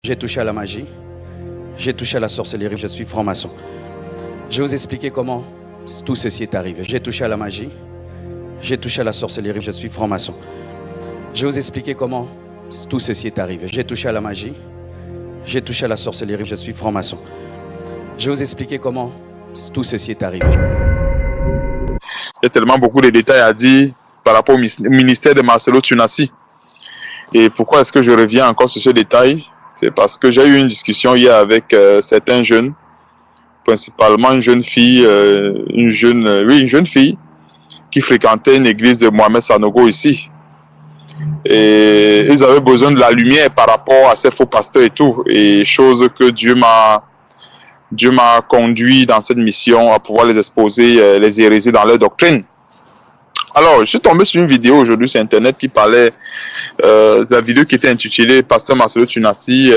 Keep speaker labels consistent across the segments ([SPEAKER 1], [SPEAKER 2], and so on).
[SPEAKER 1] J'ai touché à la magie, j'ai touché à la sorcellerie, je suis franc-maçon. Je vais vous expliquer comment tout ceci est arrivé. J'ai touché à la magie, j'ai touché à la sorcellerie, je suis franc-maçon. Je vais vous expliquer comment tout ceci est arrivé. J'ai touché à la magie, j'ai touché à la sorcellerie, je suis franc-maçon. Je vais vous expliquer comment tout ceci est arrivé.
[SPEAKER 2] Il y a tellement beaucoup de détails à dire par rapport au ministère de Marcelo Tunasi. Et pourquoi est-ce que je reviens encore sur ce détail? C'est parce que j'ai eu une discussion hier avec certains jeunes, principalement une jeune fille, une jeune fille qui fréquentait une église de Mohamed Sanogo ici. Et ils avaient besoin de la lumière par rapport à ces faux pasteurs et tout. Et chose que Dieu m'a conduit dans cette mission à pouvoir les exposer, les hérésies dans leur doctrine. Alors, je suis tombé sur une vidéo aujourd'hui sur Internet qui parlait, la vidéo qui était intitulée « Pasteur Marcelo Tunasi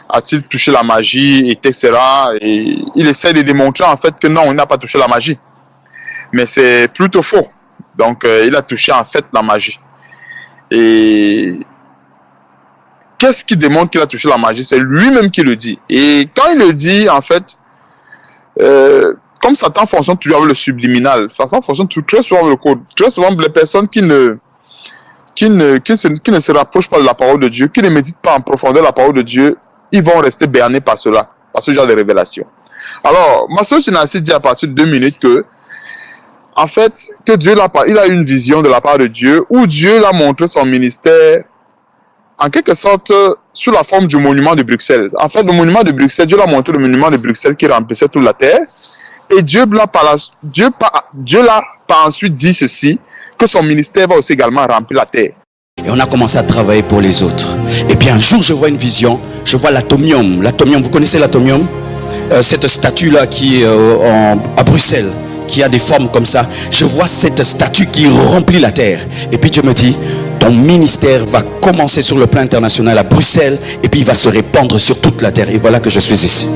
[SPEAKER 2] a-t-il touché la magie ?» etc. Et il essaie de démontrer en fait que non, il n'a pas touché la magie. Mais c'est plutôt faux. Donc, il a touché en fait la magie. Et qu'est-ce qui démontre qu'il a touché la magie? C'est lui-même qui le dit. Et quand il le dit, en fait, comme Satan fonctionne toujours avec le subliminal, Satan fonctionne très souvent avec le code. Très souvent, les personnes qui ne se rapprochent pas de la parole de Dieu, qui ne méditent pas en profondeur la parole de Dieu, ils vont rester bernés par cela, par ce genre de révélation. Alors, Marcelo Tunasi dit à partir de 2 minutes que, en fait, que Dieu il a une vision de la part de Dieu, où Dieu l'a montré son ministère, en quelque sorte, sous la forme du monument de Bruxelles. En fait, le monument de Bruxelles, Dieu l'a montré le monument de Bruxelles qui remplissait toute la terre. Et Dieu l'a par ensuite dit ceci, que son ministère va aussi également remplir la terre.
[SPEAKER 1] Et on a commencé à travailler pour les autres. Et puis un jour, je vois une vision, je vois l'atomium. L'atomium, vous connaissez l'atomium? Cette statue-là qui est à Bruxelles, qui a des formes comme ça. Je vois cette statue qui remplit la terre. Et puis Dieu me dit, ton ministère va commencer sur le plan international à Bruxelles, et puis il va se répandre sur toute la terre. Et voilà que je suis ici.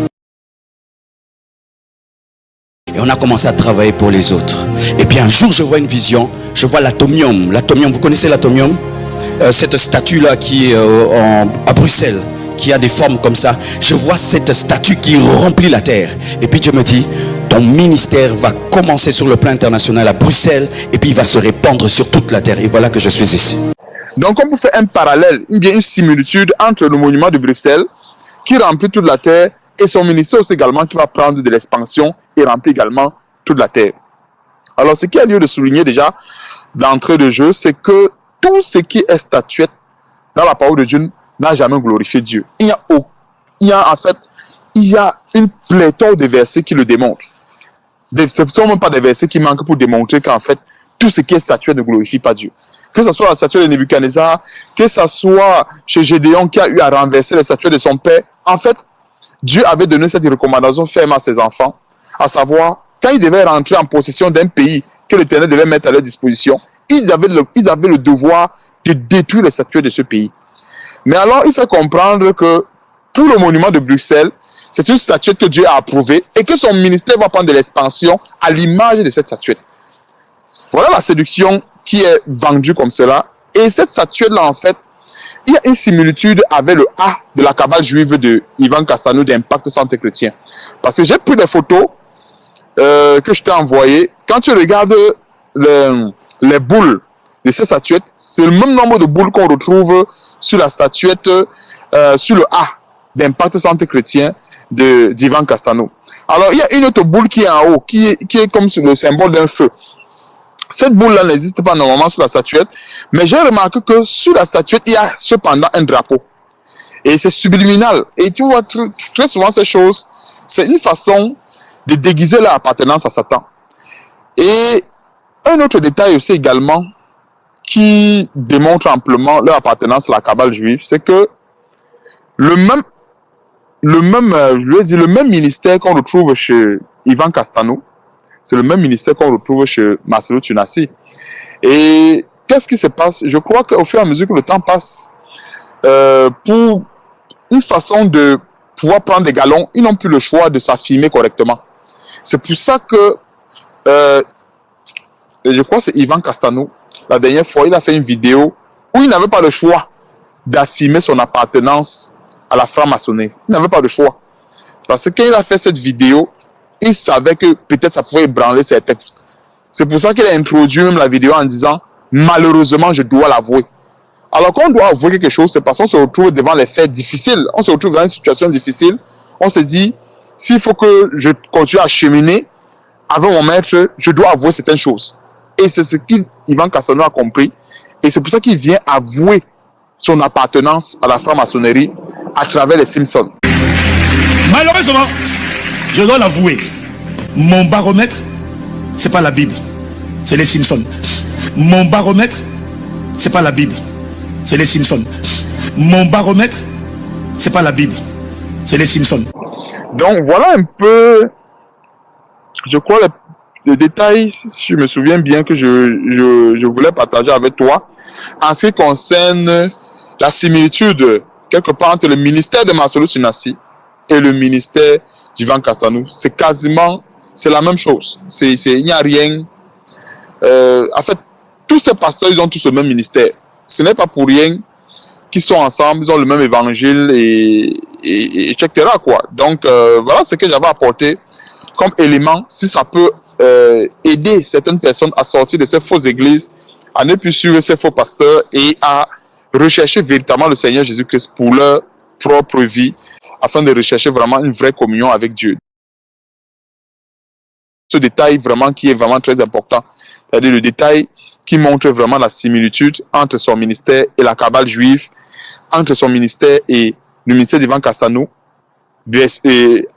[SPEAKER 1] Et on a commencé à travailler pour les autres. Et puis un jour, je vois une vision, je vois l'atomium. L'atomium, vous connaissez l'atomium? Cette statue-là qui est à Bruxelles, qui a des formes comme ça. Je vois cette statue qui remplit la terre. Et puis Dieu me dit, ton ministère va commencer sur le plan international à Bruxelles, et puis il va se répandre sur toute la terre. Et voilà que je suis ici.
[SPEAKER 2] Donc, on peut faire un parallèle, une similitude entre le monument de Bruxelles, qui remplit toute la terre, et son ministère aussi également qui va prendre de l'expansion et remplir également toute la terre. Alors, ce qui a lieu de souligner déjà d'entrée de jeu, c'est que tout ce qui est statuette dans la parole de Dieu n'a jamais glorifié Dieu. Il y a une pléthore de versets qui le démontrent. Ce ne sont même pas des versets qui manquent pour démontrer qu'en fait, tout ce qui est statuette ne glorifie pas Dieu. Que ce soit la statue de Nebuchadnezzar, que ce soit chez Gédéon qui a eu à renverser la statue de son père, en fait, Dieu avait donné cette recommandation ferme à ses enfants, à savoir, quand ils devaient rentrer en possession d'un pays que l'Éternel devait mettre à leur disposition, ils avaient le devoir de détruire les statues de ce pays. Mais alors, il fait comprendre que pour le monument de Bruxelles, c'est une statuette que Dieu a approuvée et que son ministère va prendre de l'expansion à l'image de cette statuette. Voilà la séduction qui est vendue comme cela. Et cette statuette-là, en fait, il y a une similitude avec le A de la cabale juive de Ivan Castano d'Impact Centre Chrétien. Parce que j'ai pris des photos que je t'ai envoyées. Quand tu regardes les boules de ces statuettes, c'est le même nombre de boules qu'on retrouve sur la statuette, sur le A d'Impact Centre Chrétien d'Ivan Castano. Alors, il y a une autre boule qui est en haut, qui est comme sur le symbole d'un feu. Cette boule-là n'existe pas normalement sur la statuette, mais j'ai remarqué que sur la statuette, il y a cependant un drapeau. Et c'est subliminal. Et tu vois, très souvent, ces choses, c'est une façon de déguiser leur appartenance à Satan. Et un autre détail aussi également, qui démontre amplement leur appartenance à la cabale juive, c'est que le même ministère qu'on retrouve chez Ivan Castano, c'est le même ministère qu'on retrouve chez Marcelo Tunasi. Et qu'est-ce qui se passe? Je crois qu'au fur et à mesure que le temps passe, pour une façon de pouvoir prendre des galons, ils n'ont plus le choix de s'affirmer correctement. C'est pour ça que, je crois que c'est Ivan Castano, la dernière fois, il a fait une vidéo où il n'avait pas le choix d'affirmer son appartenance à la franc-maçonnerie. Il n'avait pas de choix. Parce que quand il a fait cette vidéo, il savait que peut-être ça pouvait ébranler ses têtes. C'est pour ça qu'il a introduit même la vidéo en disant « Malheureusement, je dois l'avouer ». Alors quand on doit avouer quelque chose, c'est parce qu'on se retrouve devant les faits difficiles. On se retrouve dans une situation difficile. On se dit « S'il faut que je continue à cheminer avec mon maître, je dois avouer certaines choses ». Et c'est ce qu'Ivan Cassano a compris. Et c'est pour ça qu'il vient avouer son appartenance à la franc-maçonnerie à travers les Simpsons.
[SPEAKER 3] Malheureusement, je dois l'avouer, mon baromètre, c'est pas la Bible, c'est les Simpsons. Mon baromètre, c'est pas la Bible, c'est les Simpsons. Mon baromètre, c'est pas la Bible, c'est les Simpsons.
[SPEAKER 2] Donc voilà un peu, je crois, le détail, si je me souviens bien, que je voulais partager avec toi en ce qui concerne la similitude quelque part entre le ministère de Marcellus Sunassi et le ministère d'Ivan Cassano. C'est quasiment, c'est la même chose. Il n'y a rien. En fait, tous ces pasteurs, ils ont tous le même ministère. Ce n'est pas pour rien qu'ils sont ensemble, ils ont le même évangile, et etc. quoi. Donc, voilà ce que j'avais apporté comme élément, si ça peut aider certaines personnes à sortir de ces fausses églises, à ne plus suivre ces faux pasteurs et à rechercher véritablement le Seigneur Jésus-Christ pour leur propre vie, afin de rechercher vraiment une vraie communion avec Dieu. Ce détail vraiment qui est vraiment très important, c'est-à-dire le détail qui montre vraiment la similitude entre son ministère et la cabale juive, entre son ministère et le ministère d'Ivan Cassano,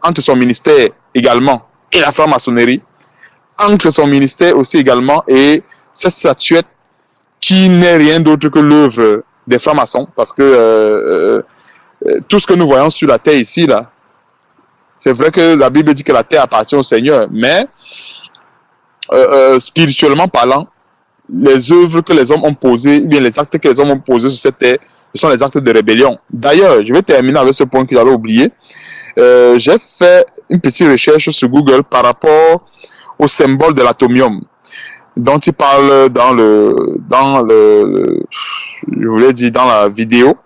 [SPEAKER 2] entre son ministère également et la franc-maçonnerie, entre son ministère aussi également et cette statuette qui n'est rien d'autre que l'œuvre des francs-maçons, parce que tout ce que nous voyons sur la terre ici, là, c'est vrai que la Bible dit que la terre appartient au Seigneur, mais spirituellement parlant, les œuvres que les hommes ont posées, ou bien les actes que les hommes ont posés sur cette terre, ce sont les actes de rébellion. D'ailleurs, je vais terminer avec ce point que j'avais oublié. J'ai fait une petite recherche sur Google par rapport au symbole de l'atomium, dont il parle dans je voulais dire dans la vidéo.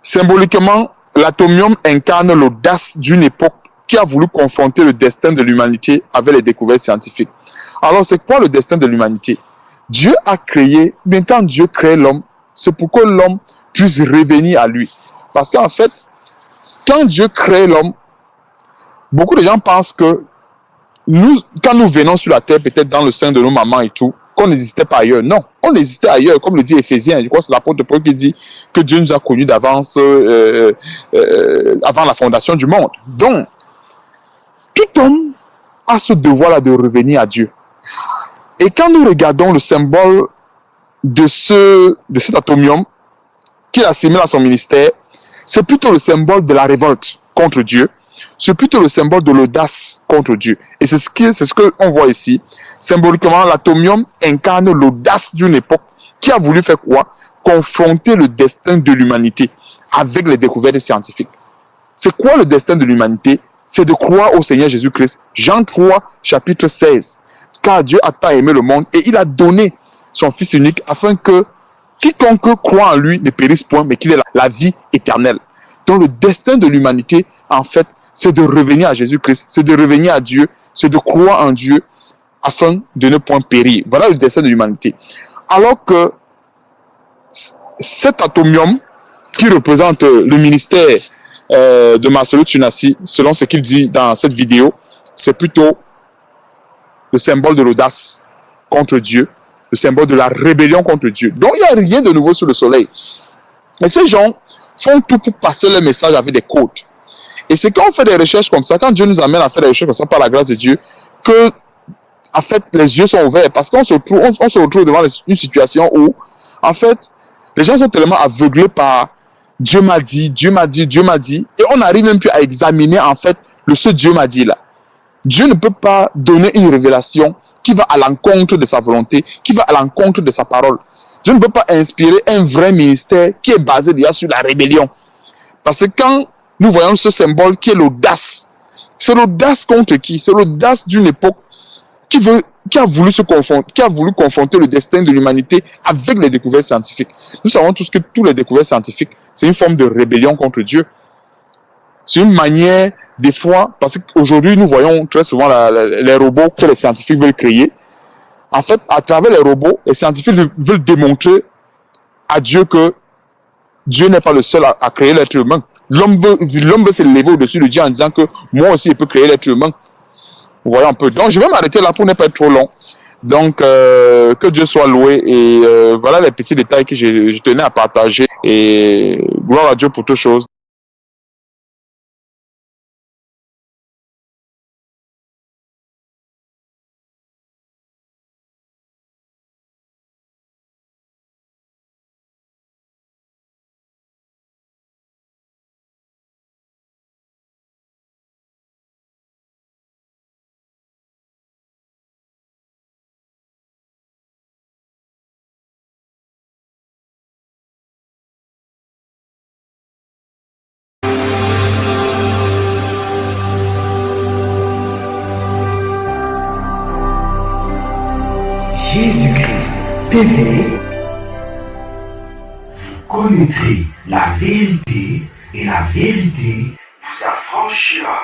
[SPEAKER 2] Symboliquement, l'atomium incarne l'audace d'une époque qui a voulu confronter le destin de l'humanité avec les découvertes scientifiques. Alors, c'est quoi le destin de l'humanité? Dieu a créé, bien quand Dieu crée l'homme, c'est pour que l'homme puisse revenir à lui. Parce qu'en fait, quand Dieu crée l'homme, beaucoup de gens pensent que nous, quand nous venons sur la terre, peut-être dans le sein de nos mamans et tout, qu'on n'existait pas ailleurs. Non, on existait ailleurs, comme le dit Éphésiens. Je crois que c'est l'apôtre Paul qui dit que Dieu nous a connus d'avance, avant la fondation du monde. Donc, tout homme a ce devoir-là de revenir à Dieu. Et quand nous regardons le symbole de cet atomium qu'il assimile à son ministère, c'est plutôt le symbole de la révolte contre Dieu. C'est plutôt le symbole de l'audace contre Dieu. Et c'est ce qu'on voit ici. Symboliquement, l'atomium incarne l'audace d'une époque qui a voulu faire quoi? Confronter le destin de l'humanité avec les découvertes scientifiques. C'est quoi le destin de l'humanité? C'est de croire au Seigneur Jésus-Christ. Jean 3, chapitre 16. Car Dieu a tant aimé le monde et il a donné son Fils unique afin que quiconque croit en lui ne périsse point, mais qu'il ait la vie éternelle. Donc le destin de l'humanité, en fait, c'est de revenir à Jésus-Christ, c'est de revenir à Dieu, c'est de croire en Dieu afin de ne point périr. Voilà le destin de l'humanité. Alors que cet atomium qui représente le ministère de Marcellus Sunassi, selon ce qu'il dit dans cette vidéo, c'est plutôt le symbole de l'audace contre Dieu, le symbole de la rébellion contre Dieu. Donc il n'y a rien de nouveau sous le soleil. Et ces gens font tout pour passer le message avec des codes. Et c'est quand on fait des recherches comme ça, quand Dieu nous amène à faire des recherches comme ça par la grâce de Dieu, que en fait les yeux sont ouverts, parce qu'on se retrouve devant une situation où en fait les gens sont tellement aveuglés par Dieu m'a dit, Dieu m'a dit, Dieu m'a dit, et on n'arrive même plus à examiner en fait ce Dieu m'a dit là. Dieu ne peut pas donner une révélation qui va à l'encontre de sa volonté, qui va à l'encontre de sa parole. Dieu ne peut pas inspirer un vrai ministère qui est basé déjà sur la rébellion. Parce que quand nous voyons ce symbole qui est l'audace, c'est l'audace contre qui? C'est l'audace d'une époque qui a voulu confronter le destin de l'humanité avec les découvertes scientifiques. Nous savons tous que toutes les découvertes scientifiques, c'est une forme de rébellion contre Dieu. C'est une manière, des fois, parce qu'aujourd'hui, nous voyons très souvent les robots que les scientifiques veulent créer. En fait, à travers les robots, les scientifiques veulent démontrer à Dieu que Dieu n'est pas le seul à créer l'être humain. L'homme veut s'élever au-dessus de Dieu en disant que moi aussi, je peux créer l'être humain. Vous voyez un peu. Donc, je vais m'arrêter là pour ne pas être trop long. Donc, que Dieu soit loué. Et voilà les petits détails que je tenais à partager. Et gloire à Dieu pour toutes choses.
[SPEAKER 4] Jésus-Christ TV, vous connaîtrez la vérité et la vérité vous affranchira.